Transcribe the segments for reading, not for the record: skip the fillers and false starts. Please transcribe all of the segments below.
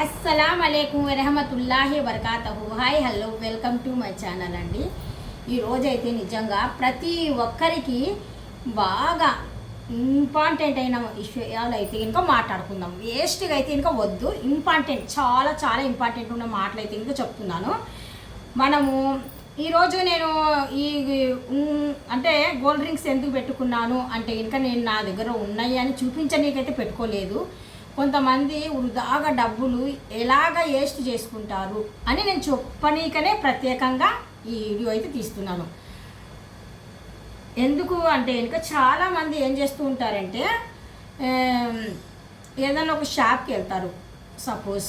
అస్సలాం అలైకుం వరహమతుల్లాహి వబరకాతుహు. Hi hello welcome to my channel అండి. ఈరోజైతే నిజంగా ప్రతి ఒక్కరికి బాగా ఇంపార్టెంట్ అయిన విషయాలు అయితే ఇంకా మాట్లాడుకుందాం. వేస్ట్గా అయితే ఇంకా వద్దు, ఇంపార్టెంట్ చాలా చాలా ఇంపార్టెంట్ ఉన్న మాటలు అయితే ఇంకా చెప్తున్నాను. మనము ఈరోజు నేను ఈ అంటే గోల్డ్ రింగ్స్ ఎందుకు పెట్టుకున్నాను అంటే ఇంకా నేను నా దగ్గర ఉన్నాయి అని చూపించనీకైతే పెట్టుకోలేదు. కొంతమంది వృధాగా డబ్బులు ఎలాగ వేస్ట్ చేసుకుంటారు అని నేను చెప్పనీకనే ప్రత్యేకంగా ఈ వీడియో అయితే తీస్తున్నాను. ఎందుకు అంటే ఇంకా చాలామంది ఏం చేస్తూ ఉంటారంటే ఏదైనా ఒక షాప్కి వెళ్తారు, సపోజ్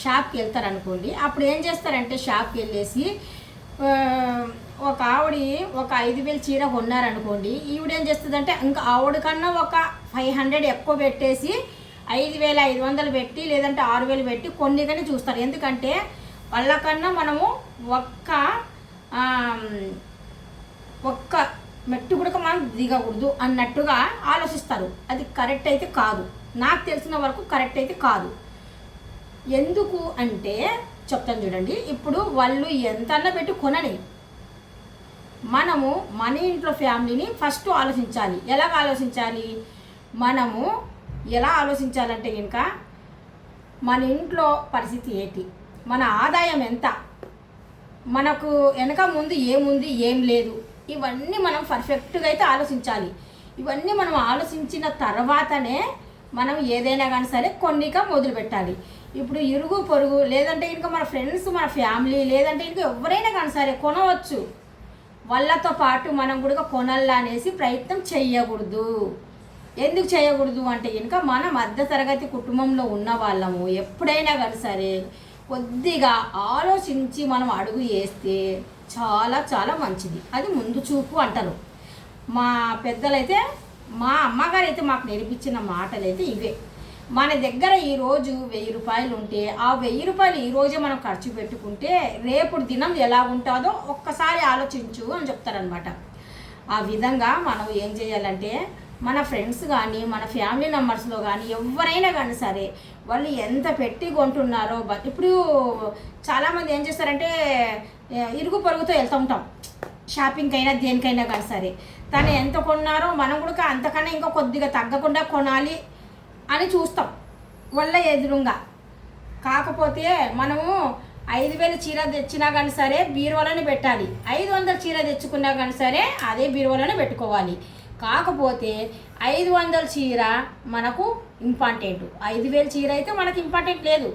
షాప్కి వెళ్తారు అనుకోండి. అప్పుడు ఏం చేస్తారంటే షాప్కి వెళ్ళేసి ఒక ఆవిడ ఒక 5,000 చీర కొన్నారనుకోండి. ఈవిడేం చేస్తుందంటే ఇంకా ఆవిడ కన్నా ఒక 500 ఎక్కువ పెట్టేసి 5,500 పెట్టి లేదంటే 6,000 పెట్టి కొన్ని కానీ చూస్తారు. ఎందుకంటే వాళ్ళకన్నా మనము ఒక్క మెట్టు కూడా మనం దిగకూడదు అన్నట్టుగా ఆలోచిస్తారు. అది కరెక్ట్ అయితే కాదు, నాకు తెలిసిన వరకు కరెక్ట్ అయితే కాదు. ఎందుకు అంటే చెప్తాను చూడండి. ఇప్పుడు వాళ్ళు ఎంతన్నా పెట్టి కొనని, మనము మన ఇంట్లో ఫ్యామిలీని ఫస్ట్ ఆలోచించాలి. ఎలాగ ఆలోచించాలి? మనము ఎలా ఆలోచించాలంటే ఇంకా మన ఇంట్లో పరిస్థితి ఏంటి, మన ఆదాయం ఎంత, మనకు వెనక ముందు ఏముంది ఏం లేదు, ఇవన్నీ మనం పర్ఫెక్ట్గా అయితే ఆలోచించాలి. ఇవన్నీ మనం ఆలోచించిన తర్వాతనే మనం ఏదైనా కానీ సరే కొన్నిగా మొదలు పెట్టాలి. ఇప్పుడు ఇరుగు పొరుగు లేదంటే ఇంకా మన ఫ్రెండ్స్, మన ఫ్యామిలీ లేదంటే ఇంకా ఎవరైనా కానీ సరే కొనవచ్చు. వాళ్ళతో పాటు మనం కూడా కొనాలా అనేసి ప్రయత్నం చేయకూడదు. ఎందుకు చేయకూడదు అంటే ఇంకా మన మధ్యతరగతి కుటుంబంలో ఉన్న వాళ్ళము ఎప్పుడైనా కానీ సరే కొద్దిగా ఆలోచించి మనం అడుగు వేస్తే చాలా చాలా మంచిది. అది ముందు చూపు అంటారు. మా పెద్దలైతే, మా అమ్మగారు అయితే మాకు నేర్పించిన మాటలు అయితే ఇవే. మన దగ్గర ఈరోజు 1,000 రూపాయలు ఉంటే ఆ 1,000 రూపాయలు ఈరోజే మనం ఖర్చు పెట్టుకుంటే రేపు దినం ఎలా ఉంటుందో ఒక్కసారి ఆలోచించు అని చెప్తారనమాట. ఆ విధంగా మనం ఏం చేయాలంటే మన ఫ్రెండ్స్ కానీ మన ఫ్యామిలీ మెంబర్స్లో కానీ ఎవరైనా కానీ సరే వాళ్ళు ఎంత పెట్టి కొంటున్నారో. ఇప్పుడు చాలామంది ఏం చేస్తారంటే ఇరుగు పొరుగుతో వెళ్తూ ఉంటాం షాపింగ్కి అయినా దేనికైనా కానీ సరే. తను ఎంత కొన్నారో మనం కూడా అంతకన్నా ఇంకా కొద్దిగా తగ్గకుండా కొనాలి అని చూస్తాం వాళ్ళ ఎదురుగా. కాకపోతే మనము 5,000 చీర తెచ్చినా కానీ సరే బీరువాలోనే పెట్టాలి, 500 చీర తెచ్చుకున్నా కానీ సరే అదే బీరువాలోనే పెట్టుకోవాలి. కాకపోతే 500 చీర మనకు ఇంపార్టెంట్, 5,000 చీర అయితే మనకు ఇంపార్టెంట్ లేదు.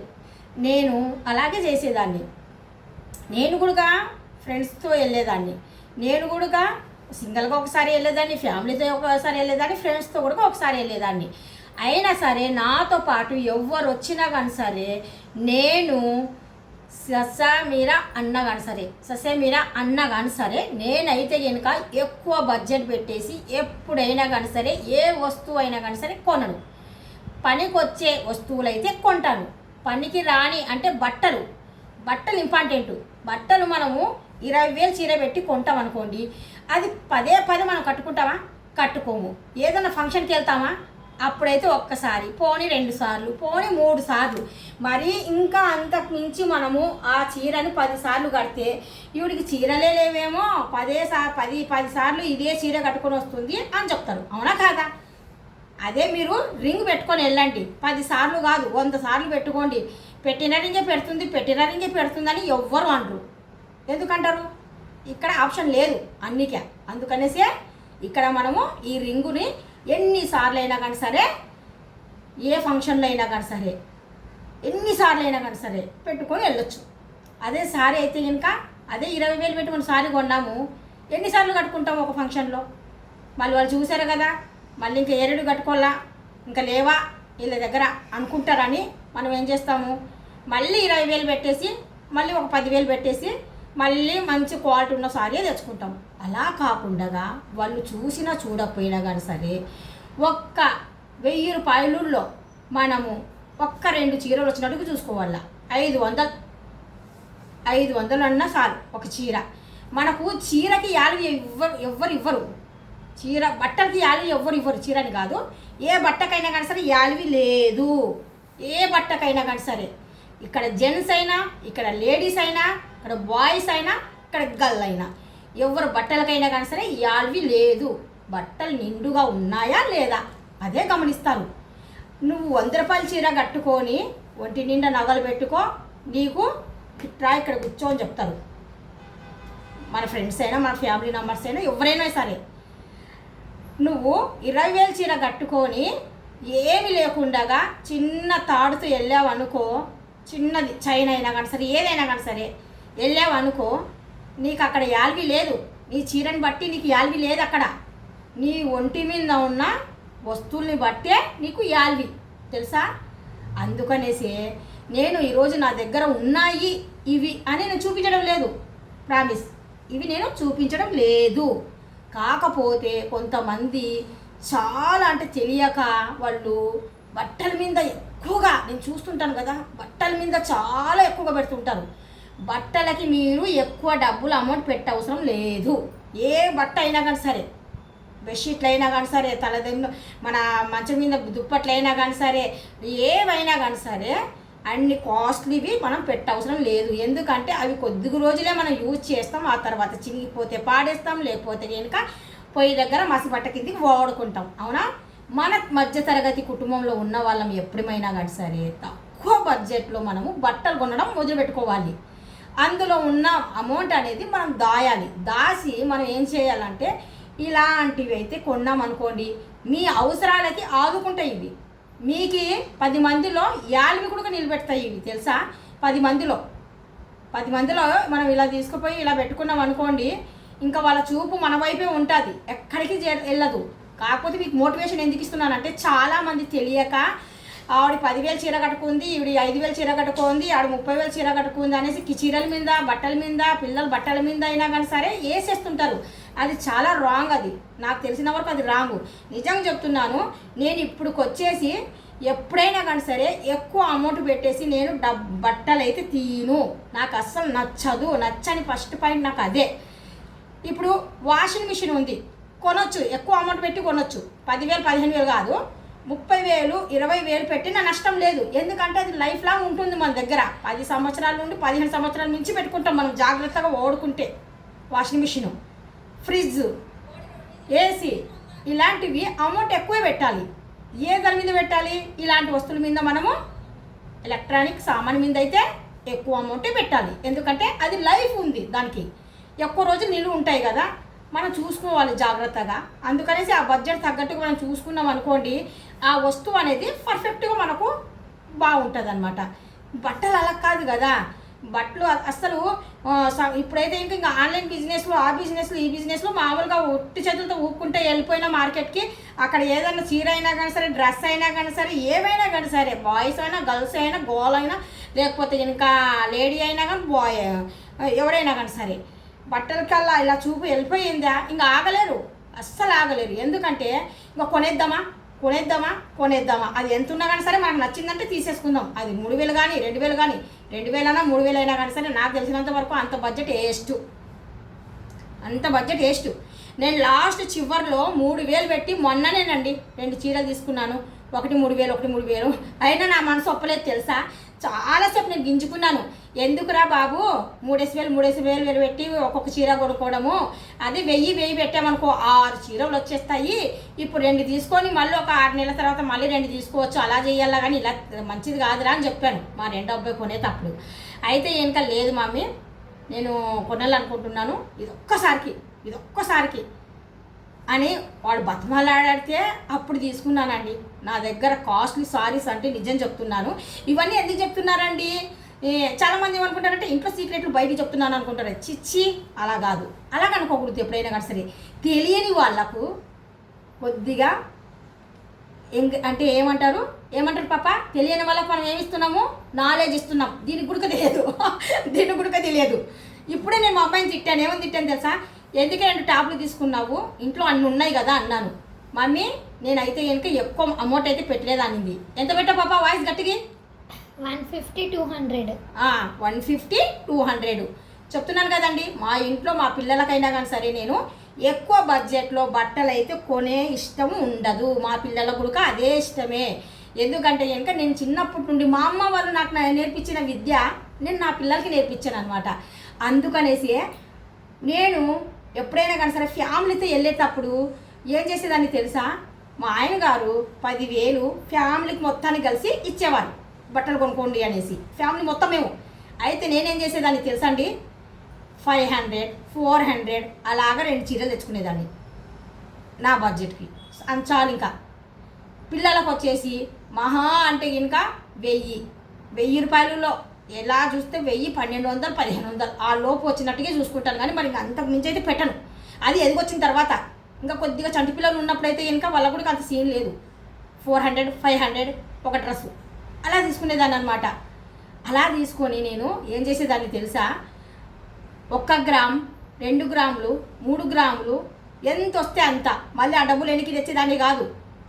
నేను అలాగే చేసేదాన్ని. నేను కూడా ఫ్రెండ్స్తో వెళ్ళేదాన్ని, నేను కూడా సింగిల్గా ఒకసారి వెళ్ళేదాన్ని, ఫ్యామిలీతో ఒకసారి వెళ్ళేదాన్ని, ఫ్రెండ్స్తో కూడా ఒకసారి వెళ్ళేదాన్ని. అయినా సరే నాతో పాటు ఎవరు వచ్చినా కానీ సరే నేను ససేమిరా అన్న కానీ సరే నేనైతే కనుక ఎక్కువ బడ్జెట్ పెట్టేసి ఎప్పుడైనా కానీ సరే ఏ వస్తువు అయినా కానీ సరే కొనను. పనికి వచ్చే వస్తువులు అయితే కొంటాను. పనికి రాని అంటే బట్టలు ఇంపార్టెంట్. బట్టలు మనము 20,000 చీర పెట్టి కొంటాం అనుకోండి, అది పదే మనం కట్టుకుంటామా? కట్టుకోము. ఏదైనా ఫంక్షన్కి వెళ్తామా? అప్పుడైతే ఒక్కసారి, పోనీ 2 సార్లు, పోనీ 3 సార్లు. మరి ఇంకా అంతకు మించి మనము ఆ చీరను 10 సార్లు కడితే ఈవిడికి చీరలే లేవేమో, 10 సార్లు ఇదే చీర కట్టుకొని వస్తుంది అని చెప్తారు. అవునా కాదా? అదే మీరు రింగ్ పెట్టుకొని వెళ్ళండి, 10 సార్లు కాదు 100 సార్లు పెట్టుకోండి. పెట్టిన రింగే పెడుతుందని ఎవ్వరు అనరు. ఎందుకంటారు? ఇక్కడ ఆప్షన్ లేదు అన్నికే. అందుకనేసే ఇక్కడ మనము ఈ రింగుని ఎన్నిసార్లు అయినా కానీ సరే, ఏ ఫంక్షన్లో అయినా కానీ సరే, ఎన్నిసార్లు అయినా కానీ సరే పెట్టుకొని వెళ్ళొచ్చు. అదే సారీ అయితే ఇంకా అదే 20,000 పెట్టి మనం సారీ కొన్నాము, ఎన్నిసార్లు కట్టుకుంటాము ఒక ఫంక్షన్లో? మళ్ళీ వాళ్ళు చూసారు కదా, మళ్ళీ ఇంకా ఏరెడు కట్టుకోవాలా, ఇంకా లేవా వీళ్ళ దగ్గర అనుకుంటారని మనం ఏం చేస్తాము, మళ్ళీ 20,000 పెట్టేసి మళ్ళీ ఒక 10,000 పెట్టేసి మళ్ళీ మంచి క్వాలిటీ ఉన్న సారీ తెచ్చుకుంటాం. అలా కాకుండా వాళ్ళు చూసినా చూడకపోయినా కానీ సరే ఒక్క 1,000 రూపాయలలో మనము ఒక్క 2 చీరలు వచ్చినట్టుగా చూసుకోవాలా. 500 అన్నా చాలు ఒక చీర. మనకు చీరకి యాలు ఎవ్వరు ఇవ్వరు, చీర బట్టలకి యాలు ఎవ్వరు ఇవ్వరు. చీరని కాదు, ఏ బట్టకైనా కానీ సరే యాలువి లేదు, ఏ బట్టకైనా కానీ సరే. ఇక్కడ జెంట్స్ అయినా, ఇక్కడ లేడీస్ అయినా, ఇక్కడ బాయ్స్ అయినా, ఇక్కడ గర్ల్ అయినా, ఎవరు బట్టలకైనా కానీ సరే యాల్వి లేదు. బట్టలు నిండుగా ఉన్నాయా లేదా అదే గమనిస్తారు. నువ్వు 100 రూపాయల చీర కట్టుకొని ఒంటి నిండా నగలు పెట్టుకో, నీకు ఇట్రా ఇక్కడ కూర్చో అని చెప్తారు. మన ఫ్రెండ్స్ అయినా, మన ఫ్యామిలీ మెంబర్స్ అయినా, ఎవరైనా సరే. నువ్వు 20,000 చీర కట్టుకొని ఏమి లేకుండా చిన్న తాడుతో వెళ్ళావు అనుకో, చిన్నది చైన్ అయినా కానీ సరే, ఏదైనా కానీ సరే వెళ్ళావు అనుకో, నీకు అక్కడ యాల్వి లేదు. నీ చీరని బట్టి నీకు యాల్వి లేదు. అక్కడ నీ ఒంటి మీద ఉన్న వస్తువుల్ని బట్టే నీకు యాల్వి, తెలుసా? అందుకనేసి నేను ఈరోజు నా దగ్గర ఉన్నాయి ఇవి అని నేను చూపించడం లేదు, ప్రామిస్, ఇవి నేను చూపించడం లేదు. కాకపోతే కొంతమంది చాలా అంటే తెలియక వాళ్ళు బట్టల మీద ఎక్కువగా, నేను చూస్తుంటాను కదా, బట్టల మీద చాలా ఎక్కువగా పెడుతుంటారు. బట్టలకి మీరు ఎక్కువ డబ్బులు అమౌంట్ పెట్టే అవసరం లేదు. ఏ బట్ట అయినా కానీ సరే, బెడ్షీట్లు అయినా కానీ సరే, తలదిండు మన మంచం మీద దుప్పట్లు అయినా కానీ సరే, ఏవైనా కానీ సరే అన్ని కాస్ట్లీవి మనం పెట్టవసరం లేదు. ఎందుకంటే అవి కొద్ది రోజులే మనం యూజ్ చేస్తాం, ఆ తర్వాత చినిగిపోతే పాడేస్తాం, లేకపోతే కనుక పొయ్యి దగ్గర మసిబట్ట కిందికి వాడుకుంటాం. అవునా? మన మధ్యతరగతి కుటుంబంలో ఉన్న వాళ్ళం ఎప్పుడైనా కానీ సరే తక్కువ బడ్జెట్లో మనము బట్టలు కొనడం మొదలుపెట్టుకోవాలి. అందులో ఉన్న అమౌంట్ అనేది మనం దాయాలి. దాచి మనం ఏం చేయాలంటే ఇలాంటివి అయితే కొన్నామనుకోండి, మీ అవసరాలకి ఆదుకుంటాయి ఇవి. మీకు 10 మందిలో యాల్వి కూడా నిలబెడతాయి ఇవి, తెలుసా? 10 మందిలో మనం ఇలా తీసుకుపోయి ఇలా పెట్టుకున్నాం అనుకోండి, ఇంకా వాళ్ళ చూపు మన వైపే ఉంటుంది, ఎక్కడికి వెళ్ళదు. కాకపోతే మీకు మోటివేషన్ ఎందుకు ఇస్తున్నానంటే, చాలామంది తెలియక ఆవిడ 10,000 చీర కట్టుకుంది, ఈవిడ 5,000 చీర కట్టుకుంది, ఆవిడ 30,000 చీర కట్టుకుంది అనేసి చీరల మీద, బట్టల మీద, పిల్లల బట్టల మీద అయినా కానీ సరే వేసేస్తుంటారు. అది చాలా రాంగ్. అది నాకు తెలిసిన వరకు అది రాంగ్. నిజంగా చెప్తున్నాను. నేను ఇప్పుడుకొచ్చేసి ఎప్పుడైనా కానీ సరే ఎక్కువ అమౌంట్ పెట్టేసి నేను బట్టలు అయితే తీయను. నాకు అస్సలు నచ్చదు. నచ్చని ఫస్ట్ పాయింట్ నాకు అదే. ఇప్పుడు వాషింగ్ మిషన్ ఉంది, కొనొచ్చు, ఎక్కువ అమౌంట్ పెట్టి కొనొచ్చు. 10,000 15,000 కాదు, 30,000 20,000 పెట్టినా నష్టం లేదు. ఎందుకంటే అది లైఫ్ లాంగ్ ఉంటుంది మన దగ్గర. 10 సంవత్సరాల నుండి 15 సంవత్సరాల నుంచి పెట్టుకుంటాం మనం జాగ్రత్తగా వాడుకుంటే. వాషింగ్ మిషను, ఫ్రిడ్జ్, ఏసీ ఇలాంటివి అమౌంట్ ఎక్కువే పెట్టాలి. ఏ దాని మీద పెట్టాలి? ఇలాంటి వస్తువుల మీద, మనము ఎలక్ట్రానిక్ సామాన్ మీద అయితే ఎక్కువ అమౌంటే పెట్టాలి. ఎందుకంటే అది లైఫ్ ఉంది, దానికి ఎక్కువ రోజులు నిలువ ఉంటాయి కదా, మనం చూసుకోవాలి జాగ్రత్తగా. అందుకనేసి ఆ బడ్జెట్ తగ్గట్టుగా మనం చూసుకున్నాం అనుకోండి, ఆ వస్తువు అనేది పర్ఫెక్ట్గా మనకు బాగుంటుంది అనమాట. బట్టలు అలా కాదు కదా, బట్టలు అస్సలు ఇప్పుడైతే ఇంకా ఆన్లైన్ బిజినెస్లో, ఆ బిజినెస్లో, ఈ బిజినెస్లో మామూలుగా ఒట్టి చేతులతో ఊపుకుంటే వెళ్ళిపోయిన మార్కెట్కి, అక్కడ ఏదైనా చీర అయినా కానీ సరే, డ్రెస్ అయినా కానీ సరే, ఏవైనా కానీ సరే, బాయ్స్ అయినా, గర్ల్స్ అయినా, గర్ల్ అయినా, లేకపోతే ఇంకా లేడీ అయినా కానీ, బాయ్ ఎవరైనా కానీ సరే, బట్టలకల్లా ఇలా చూపు వెళ్ళిపోయిందా ఇంకా ఆగలేరు, అస్సలు ఆగలేరు. ఎందుకంటే ఇంకా కొనేద్దామా అది ఎంత ఉన్నా కానీ సరే మనకు నచ్చిందంటే తీసేసుకుందాం. అది 3,000 కానీ 2,000 కానీ, 2,000 అయినా 3,000 అయినా కానీ సరే, నాకు తెలిసినంత వరకు అంత బడ్జెట్ వేస్ట్. నేను లాస్ట్ చివర్లో 3,000 పెట్టి మొన్ననేనండి 2 చీరలు తీసుకున్నాను. ఒకటి 3,000 అయినా నా మనసు ఒప్పలేదు, తెలుసా? చాలాసేపు నేను గింజుకున్నాను. ఎందుకురా బాబు 3,000 పెట్టి ఒక్కొక్క చీర కొనుక్కోవడము, అది 1,000 పెట్టామనుకో 6 చీరలు వచ్చేస్తాయి. ఇప్పుడు 2 తీసుకొని మళ్ళీ ఒక 6 నెలల తర్వాత మళ్ళీ 2 తీసుకోవచ్చు, అలా చేయాలా, కానీ ఇలా మంచిది కాదురా అని చెప్పాను మా రెండో అబ్బాయి కొనేటప్పుడు. అయితే ఇంకా లేదు మమ్మీ, నేను కొనాలనుకుంటున్నాను, ఇదొక్కసారికి అని వాడు బతిమలాడితే అప్పుడు తీసుకున్నానండి. నా దగ్గర కాస్ట్లీ సారీస్ అంటే నిజం చెప్తున్నాను. ఇవన్నీ ఎందుకు చెప్తున్నారండి? చాలామంది ఏమనుకుంటారంటే ఇంట్లో సీక్రెట్లు బయటికి చెప్తున్నాను అనుకుంటారు. చిచ్చి, అలా కాదు, అలాగ అనుకోకూడదు ఎప్పుడైనా కానీ సరే. తెలియని వాళ్ళకు కొద్దిగా అంటే ఏమంటారు పాప, తెలియని వాళ్ళకు మనం ఏమిస్తున్నాము? నాలెడ్జ్ ఇస్తున్నాం. దీనికి గుడక తెలియదు. ఇప్పుడే నేను మా అబ్బాయిని తిట్టాను. ఏమని తిట్టాను తెలుసా? ఎందుకే 2 టాప్లు తీసుకున్నావు, ఇంట్లో అన్నీ ఉన్నాయి కదా అన్నాను. మమ్మీ నేనైతే కనుక ఎక్కువ అమౌంట్ అయితే పెట్టలేదు అనింది. ఎంత పెట్టావు పాప? వాయిస్ గట్టిగా 150-200. 150-200 చెప్తున్నాను కదండి. మా ఇంట్లో మా పిల్లలకైనా కానీ సరే నేను ఎక్కువ బడ్జెట్లో బట్టలు అయితే కొనే ఇష్టం ఉండదు. మా పిల్లల కూడా అదే ఇష్టమే. ఎందుకంటే కనుక నేను చిన్నప్పటి నుండి మా అమ్మ వాళ్ళు నాకు నేర్పించిన విద్య నేను నా పిల్లలకి నేర్పించాను అనమాట. అందుకనేసి నేను ఎప్పుడైనా కానీ సరే ఫ్యామిలీతో వెళ్ళేటప్పుడు ఏం చేసేదాన్ని తెలుసా, మా ఆయన గారు 10,000 ఫ్యామిలీకి మొత్తాన్ని కలిసి ఇచ్చేవారు, బట్టలు కొనుక్కోండి అనేసి, ఫ్యామిలీ మొత్తం మేము. అయితే నేనేం చేసేదాన్ని తెలుసా అండి, 500, 400 అలాగా 2 చీరలు తెచ్చుకునేదాన్ని నా బడ్జెట్కి. చాలు. ఇంకా పిల్లలకు వచ్చేసి మహా అంటే ఇంకా 1000 రూపాయలలో ఎలా చూస్తే 1000, 1200, 1500 ఆ లోపు వచ్చినట్టుగా చూసుకుంటాను. కానీ మరి అంతకు మించి అయితే పెట్టను. అది ఎదిగొచ్చిన తర్వాత ఇంకా కొద్దిగా చంటి పిల్లలు ఉన్నప్పుడైతే ఇంకా వాళ్ళ కూడా అంత సీన్ లేదు. 400, 500 ఒక డ్రెస్సు అలా తీసుకునేదాన్ని అనమాట. అలా తీసుకొని నేను ఏం చేసేదాన్ని తెలుసా, 1 గ్రామ్, 2 గ్రాములు, 3 గ్రాములు ఎంత వస్తే అంత, మళ్ళీ ఆ డబ్బులు ఎనికి తెచ్చేదాన్ని కాదు.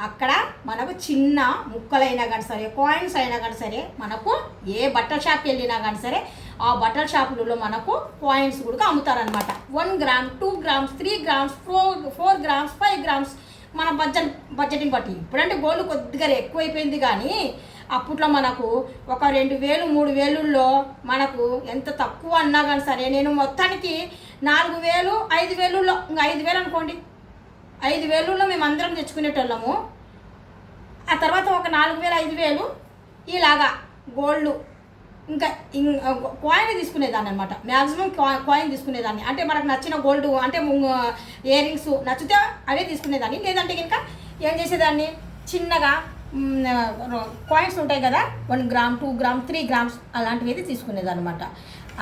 అక్కడ మనకు చిన్న ముక్కలైనా కానీ సరే, కాయిన్స్ అయినా కానీ సరే, మనకు ఏ బట్టల షాప్కి వెళ్ళినా కానీ సరే ఆ బట్టల షాపులలో మనకు కాయిన్స్ కూడా అమ్ముతారనమాట. 1 gram, 2 grams, 3 grams, 4 grams, 5 grams మన బడ్జెట్ని బట్టి. ఇప్పుడంటే గోల్డ్ కొద్దిగా ఎక్కువైపోయింది, కానీ అప్పట్లో మనకు ఒక 2,000, 3,000లో మనకు ఎంత తక్కువ అన్నా కానీ సరే, నేను మొత్తానికి 4,000, 5,000లో, ఇంకా 5,000 అనుకోండి, 5,000లో మేము అందరం తెచ్చుకునేటోళ్ళము. ఆ తర్వాత ఒక 4,000, 5,000 ఇలాగా గోల్డ్ ఇంకా కాయిన్ తీసుకునేదాన్ని అనమాట. మ్యాక్సిమం కాయిన్ తీసుకునేదాన్ని. అంటే మనకు నచ్చిన గోల్డ్ అంటే ఇయర్ రింగ్స్ నచ్చితే అవే తీసుకునేదాన్ని. లేదంటే ఇంకా ఏం చేసేదాన్ని, చిన్నగా కాయిన్స్ ఉంటాయి కదా, 1 గ్రామ్, 2 గ్రామ్, 3 గ్రామ్స్ అలాంటివి అయితే తీసుకునేదాన్ని అనమాట.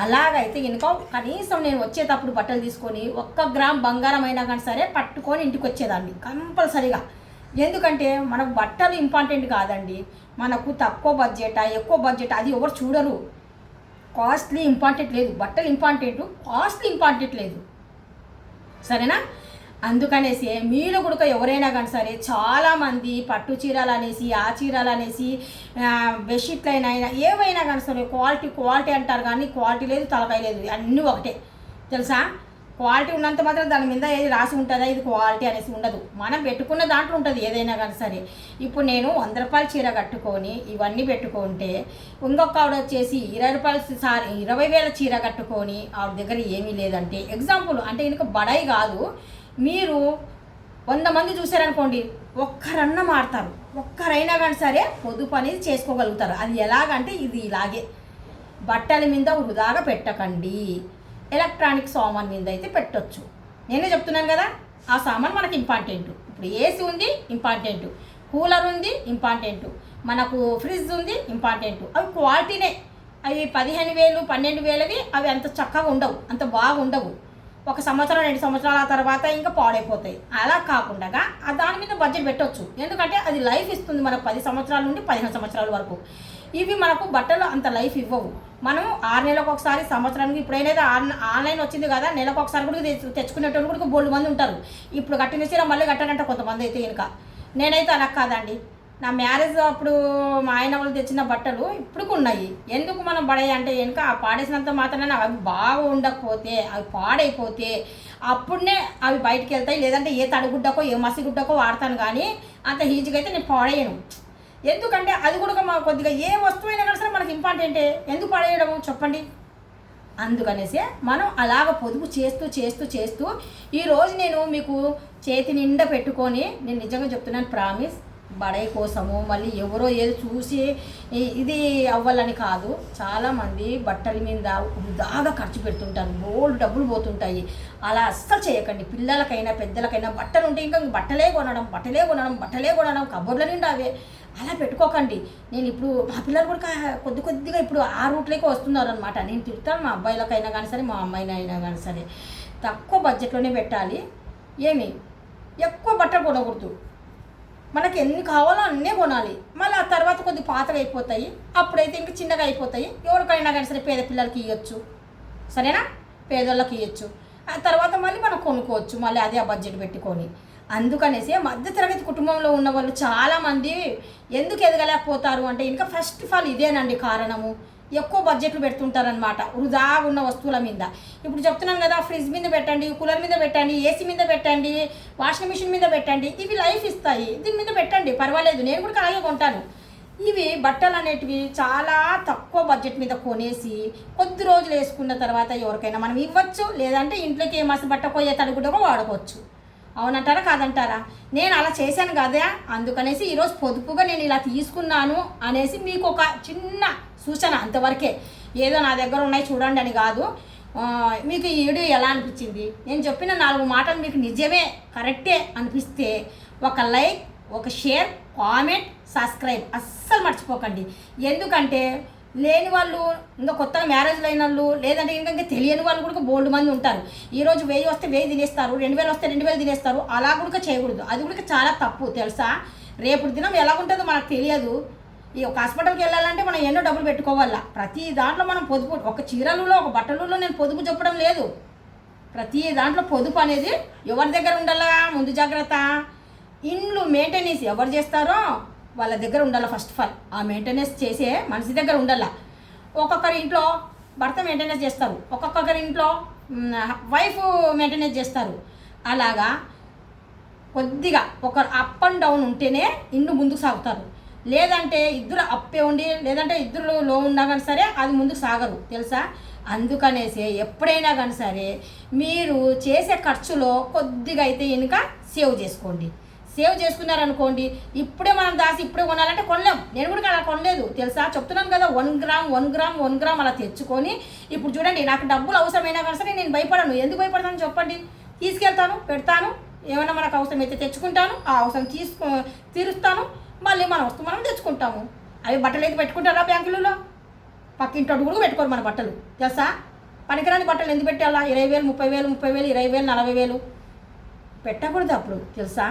అలాగైతే ఇంకా కనీసం నేను వచ్చేటప్పుడు బట్టలు తీసుకొని 1 గ్రామ్ బంగారం అయినా కానీ సరే పట్టుకొని ఇంటికి వచ్చేదాన్ని కంపల్సరీగా. ఎందుకంటే మనకు బట్టలు ఇంపార్టెంట్ కాదండి, మనకు తక్కువ బడ్జెటా ఎక్కువ బడ్జెట్ అది ఎవరు చూడరు. కాస్ట్లీ ఇంపార్టెంట్ లేదు, బట్టలు ఇంపార్టెంట్, కాస్ట్లీ ఇంపార్టెంట్ లేదు, సరేనా? అందుకనేసి మీరు కూడా ఎవరైనా కానీ సరే, చాలామంది పట్టు చీరలు అనేసి, ఆ చీరలు అనేసి, బెడ్షీట్లు అయినా ఏవైనా కానీ సరే క్వాలిటీ అంటారు, కానీ క్వాలిటీ లేదు, తలకాయ లేదు, అన్నీ ఒకటే తెలుసా. క్వాలిటీ ఉన్నంత మాత్రం దాని మీద ఏది రాసి ఉంటుందా ఇది క్వాలిటీ అనేసి ఉండదు. మనం పెట్టుకున్న దాంట్లో ఉంటుంది ఏదైనా కానీ సరే. ఇప్పుడు నేను 100 రూపాయల చీర కట్టుకొని ఇవన్నీ పెట్టుకుంటే, ఇంకొక ఆవిడ వచ్చేసి 20 రూపాయల 20,000 చీర కట్టుకొని ఆవిడ దగ్గర ఏమీ లేదంటే, ఎగ్జాంపుల్ అంటే ఇంకా బడాయి కాదు, మీరు 100 మంది చూసారనుకోండి, ఒక్కరన్నా మాడతారు, ఒక్కరైనా కానీ సరే పొదుపు అనేది చేసుకోగలుగుతారు. అది ఎలాగంటే ఇది ఇలాగే, బట్టల మీద వృధాగా పెట్టకండి, ఎలక్ట్రానిక్ సామాన్ మీద అయితే పెట్టొచ్చు. నేనే చెప్తున్నాను కదా, ఆ సామాన్ మనకి ఇంపార్టెంట్. ఇప్పుడు ఏసీ ఉంది ఇంపార్టెంట్, కూలర్ ఉంది ఇంపార్టెంట్, మనకు ఫ్రిడ్జ్ ఉంది ఇంపార్టెంట్. అవి క్వాలిటీనే, అవి 15,000, 12,000వి అవి అంత చక్కగా ఉండవు, అంత బాగుండవు. 1 సంవత్సరం 2 సంవత్సరాల తర్వాత ఇంకా పాడైపోతాయి. అలా కాకుండా దాని మీద బడ్జెట్ పెట్టవచ్చు. ఎందుకంటే అది లైఫ్ ఇస్తుంది మనకు 10 సంవత్సరాల నుండి 15 సంవత్సరాల వరకు. ఇవి మనకు బట్టలు అంత లైఫ్ ఇవ్వవు. మనం 6 నెలలకు ఒకసారి, సంవత్సరానికి ఇప్పుడైనా ఆన్లైన్ వచ్చింది కదా, నెలకు ఒకసారి కూడా తెచ్చుకునేటోళ్ళు కూడా బోల్డ్ మంది ఉంటారు. ఇప్పుడు కట్టిన చీర మళ్ళీ కట్టాలంటే కొంతమంది అయితే ఇంకా. నేనైతే అలా కాదండి, నా మ్యారేజ్ అప్పుడు మా ఆయన వాళ్ళు తెచ్చిన బట్టలు ఇప్పటికి ఉన్నాయి. ఎందుకు మనం పడాయి అంటే వెనుక ఆ పాడేసినంత మాత్రమే అవి బాగా ఉండకపోతే, అవి పాడైపోతే అప్పుడునే అవి బయటికి వెళ్తాయి. లేదంటే ఏ తడిగుడ్డకో ఏ మసిగుడ్డకో వాడతాను, కానీ అంత ఈజీగా అయితే నేను పాడేయను. ఎందుకంటే అది కూడా మా కొద్దిగా ఏ వస్తువు అయినా కానీ సరే మనకి ఇంపార్టెంటే, ఎందుకు పడేయడము చెప్పండి. అందుకనేసి మనం అలాగ పొదుపు చేస్తూ చేస్తూ చేస్తూ ఈరోజు నేను మీకు చేతి నిండా పెట్టుకొని, నేను నిజంగా చెప్తున్నాను, ప్రామిస్, బడాయి కోసము మళ్ళీ ఎవరో ఏదో చూసి ఇది అవ్వాలని కాదు. చాలామంది బట్టల మీద వృధాగా ఖర్చు పెడుతుంటారు, బోల్డ్ డబ్బులు పోతుంటాయి. అలా అస్సలు చేయకండి. పిల్లలకైనా పెద్దలకైనా బట్టలు ఉంటే ఇంకా బట్టలే కొనడం కబోర్డ్ల నిండా అవే. అలా పెట్టుకోకండి. నేను ఇప్పుడు మా పిల్లలు కూడా కొద్దిగా ఇప్పుడు ఆ రూట్లోకి వస్తున్నారు అనమాట. నేను తిడతాను, మా అబ్బాయిలకైనా కానీ సరే, మా అమ్మాయినైనా కానీ సరే, తక్కువ బడ్జెట్లోనే పెట్టాలి. ఏమి ఎక్కువ బట్టలు కొనకూడదు. మనకి ఎన్ని కావాలో అన్నీ కొనాలి. మళ్ళీ ఆ తర్వాత కొద్ది పాతగా అయిపోతాయి, అప్పుడైతే ఇంకా చిన్నగా అయిపోతాయి. ఎవరికైనా కానీ సరే పేద పిల్లలకి ఇవ్వచ్చు, సరేనా, పేదోళ్ళకి ఇవ్వచ్చు. ఆ తర్వాత మళ్ళీ మనం కొనుక్కోవచ్చు, మళ్ళీ అదే ఆ బడ్జెట్ పెట్టుకొని. అందుకనేసి మధ్యతరగతి కుటుంబంలో ఉన్న వాళ్ళు చాలామంది ఎందుకు ఎదగలేకపోతారు అంటే ఇంకా ఫస్ట్ ఆఫ్ ఆల్ ఇదేనండి కారణము. ఎక్కువ బడ్జెట్లు పెడుతుంటారనమాట వృధా ఉన్న వస్తువుల మీద. ఇప్పుడు చెప్తున్నాను కదా, ఫ్రిడ్జ్ మీద పెట్టండి, కూలర్ మీద పెట్టండి, ఏసీ మీద పెట్టండి, వాషింగ్ మిషన్ మీద పెట్టండి, ఇవి లైఫ్ ఇస్తాయి, దీని మీద పెట్టండి, పర్వాలేదు. నేను కూడా అలాగే కొంటాను. ఇవి బట్టలు అనేటివి చాలా తక్కువ బడ్జెట్ మీద కొనేసి కొద్ది రోజులు వేసుకున్న తర్వాత ఎవరికైనా మనం ఇవ్వచ్చు, లేదంటే ఇంట్లోకి ఏ మసి బట్ట కొయ్యే తడుగుడగా వాడుకోవచ్చు. అవునంటారా కాదంటారా? నేను అలా చేశాను కదా, అందుకనేసి ఈరోజు పొదుపుగా నేను ఇలా తీసుకున్నాను అనేసి మీకు ఒక చిన్న సూచన, అంతవరకే. ఏదో నా దగ్గర ఉన్నాయి చూడండి అని కాదు. మీకు ఈ వీడియో ఎలా అనిపించింది, నేను చెప్పిన 4 మాటలు మీకు నిజమే కరెక్టే అనిపిస్తే ఒక లైక్, ఒక షేర్, కామెంట్, సబ్స్క్రైబ్ అస్సలు మర్చిపోకండి. ఎందుకంటే లేని వాళ్ళు, ఇంకా కొత్తగా మ్యారేజ్లు అయిన వాళ్ళు, లేదంటే ఇంకా తెలియని వాళ్ళు కూడా బోల్డ్ మంది ఉంటారు. ఈరోజు 1000 వస్తే 1000 తినేస్తారు, 2000 వస్తే 2000 తినేస్తారు. అలా కూడా చేయకూడదు, అది కూడా చాలా తప్పు తెలుసా. రేపు దినం ఎలా ఉంటుందో మనకు తెలియదు. ఈ ఒక హాస్పిటల్కి వెళ్ళాలంటే మనం ఎన్నో డబ్బులు పెట్టుకోవాలా. ప్రతి దాంట్లో మనం పొదుపు, ఒక చీరలలో ఒక బట్టలలో నేను పొదుపు చెప్పడం లేదు. ప్రతి దాంట్లో పొదుపు అనేది ఎవరి దగ్గర ఉండాలా, ముందు జాగ్రత్త. ఇండ్లు మెయింటెనెన్స్ ఎవరు చేస్తారో వాళ్ళ దగ్గర ఉండాలి. ఫస్ట్ ఆఫ్ ఆల్ ఆ మెయింటెనెన్స్ చేసే మనిషి దగ్గర ఉండాల. ఒక్కొక్కరి ఇంట్లో భర్త మెయింటెనెన్స్ చేస్తారు, ఒక్కొక్కరి ఇంట్లో వైఫ్ మెయింటెనెన్స్ చేస్తారు. అలాగా కొద్దిగా ఒకరు అప్ అండ్ డౌన్ ఉంటేనే ఇండ్లు ముందుకు సాగుతారు. లేదంటే ఇద్దరు అప్పే ఉండి, లేదంటే ఇద్దరు లో ఉన్నా కానీ సరే అది ముందుకు సాగరు తెలుసా. అందుకనేసి ఎప్పుడైనా కానీ సరే మీరు చేసే ఖర్చులో కొద్దిగా అయితే ఇంకా సేవ్ చేసుకోండి. సేవ్ చేసుకున్నారనుకోండి, ఇప్పుడే మనం దాసి ఇప్పుడే కొనాలంటే కొనలేం. నేను కూడా అలా కొనలేదు తెలుసా, చెప్తున్నాను కదా. 1 గ్రామ్ అలా తెచ్చుకొని, ఇప్పుడు చూడండి నాకు డబ్బులు అవసరమైనా కానీ సరే నేను భయపడను. ఎందుకు భయపడతాను చెప్పండి? తీసుకెళ్తాను, పెడతాను, ఏమైనా మనకు అవసరమైతే తెచ్చుకుంటాను, ఆ అవసరం తీరుస్తాను, మళ్ళీ మన వస్తువు మనం తెచ్చుకుంటాము. అవి బట్టలు అయితే పెట్టుకుంటారా బ్యాంకులలో? పక్కింటోడు కూడా పెట్టుకోరు మన బట్టలు తెలుసా. పనికిరాని బట్టలు ఎందుకు పెట్టాలా? 20,000, 30,000, 30,000, 20,000, 40,000 పెట్టకూడదు అప్పుడు తెలుసా.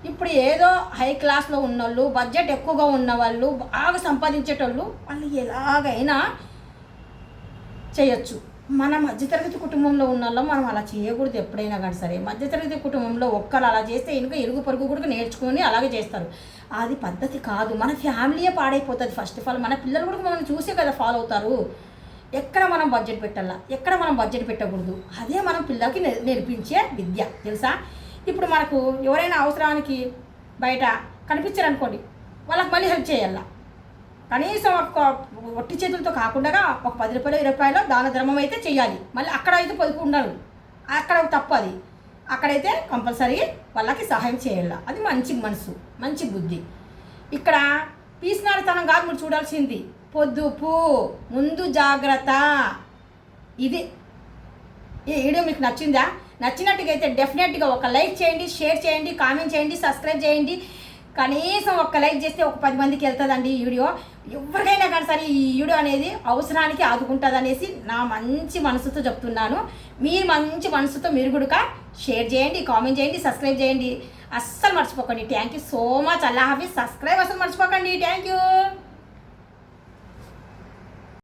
ఇప్పుడు ఏదో హై క్లాస్లో ఉన్నోళ్ళు, బడ్జెట్ ఎక్కువగా ఉన్నవాళ్ళు, బాగా సంపాదించేటోళ్ళు, వాళ్ళు ఎలాగైనా చేయొచ్చు. మన మధ్యతరగతి కుటుంబంలో ఉన్న వాళ్ళం మనం అలా చేయకూడదు ఎప్పుడైనా కానీ సరే. మధ్యతరగతి కుటుంబంలో ఒక్కరు అలా చేస్తే ఇంకా ఇరుగు పొరుగు కూడా నేర్చుకొని అలాగే చేస్తారు. అది పద్ధతి కాదు. మన ఫ్యామిలీయే పాడైపోతుంది ఫస్ట్ ఆఫ్ ఆల్. మన పిల్లలు కూడా మనం చూసే కదా ఫాలో అవుతారు. ఎక్కడ మనం బడ్జెట్ పెట్టాలా, ఎక్కడ మనం బడ్జెట్ పెట్టకూడదు, అదే మనం పిల్లలకి నేర్పించే విద్య తెలుసా. ఇప్పుడు మనకు ఎవరైనా అవసరానికి బయట కనిపించారనుకోండి, వాళ్ళకి మళ్ళీ హెల్ప్ చేయాలా. కనీసం ఒక ఒట్టి చేతులతో కాకుండా ఒక 10 రూపాయలు 20 రూపాయలు దాన ధర్మం అయితే చేయాలి. మళ్ళీ అక్కడ అయితే పొదుపు ఉండదు, అక్కడ తప్పు అది. అక్కడైతే కంపల్సరీ వాళ్ళకి సహాయం చేయాల. అది మంచి మనసు, మంచి బుద్ధి. ఇక్కడ పీసినారితనం కాదు మీరు చూడాల్సింది, పొదుపు, ముందు జాగ్రత్త. ఇది ఈ వీడియో మీకు నచ్చిందా? నచ్చినట్టుగైతే డెఫినెట్గా ఒక లైక్ చేయండి, షేర్ చేయండి, కామెంట్ చేయండి, సబ్స్క్రైబ్ చేయండి. కనీసం ఒక లైక్ చేస్తే ఒక 10 మందికి వెళ్తుందండి ఈ వీడియో. ఎవరికైనా కానీ సరే ఈ వీడియో అనేది అవసరానికి ఆదుకుంటుంది అనేసి నా మంచి మనసుతో చెప్తున్నాను. మీ మంచి మనసుతో మీరు కూడా షేర్ చేయండి, కామెంట్ చేయండి, సబ్స్క్రైబ్ చేయండి. అస్సలు మర్చిపోకండి. Thank you so much. Allah Hafeez. Subscribe అసలు మర్చిపోకండి. Thank you.